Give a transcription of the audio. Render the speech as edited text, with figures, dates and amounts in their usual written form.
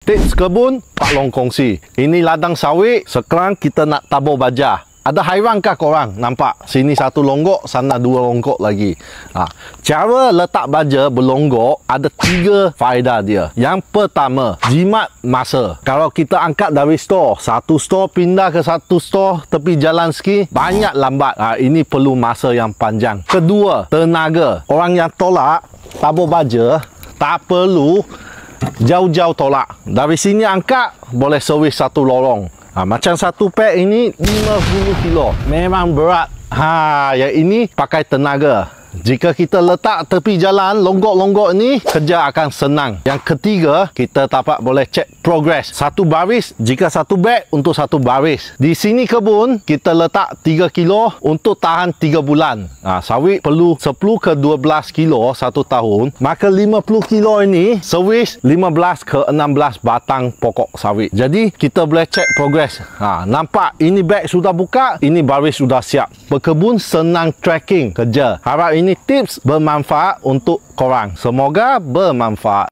Tips kebun, Pak Long kongsi. Ini ladang sawit, sekarang kita nak tabur baja. Ada haiwan kah korang? Nampak? Sini satu longgok, sana dua longgok lagi. Cara letak baja berlonggok, ada 3 faedah dia. Yang pertama, jimat masa. Kalau kita angkat dari stor, satu stor pindah ke satu stor tepi jalan sikit, banyak lambat. Ini perlu masa yang panjang. Kedua, tenaga. Orang yang tolak tabur baja, tak perlu jauh-jauh tolak. Dari sini angkat, boleh servis satu lorong. Macam satu pack ini 50 kilo. Memang berat. Yang ini pakai tenaga. Jika kita letak tepi jalan, longgok-longgok ni, kerja akan senang. Yang ketiga, kita dapat boleh cek progress. Satu baris, jika satu beg untuk satu baris. Di sini kebun, kita letak 3 kilo untuk tahan 3 bulan. Sawit perlu 10 ke 12 kilo satu tahun. Maka 50 kilo ini, servis 15 ke 16 batang pokok sawit. Jadi, kita boleh cek progress. Nampak, ini beg sudah buka, ini baris sudah siap. Berkebun senang tracking kerja. Harap ini tips bermanfaat untuk korang. Semoga bermanfaat.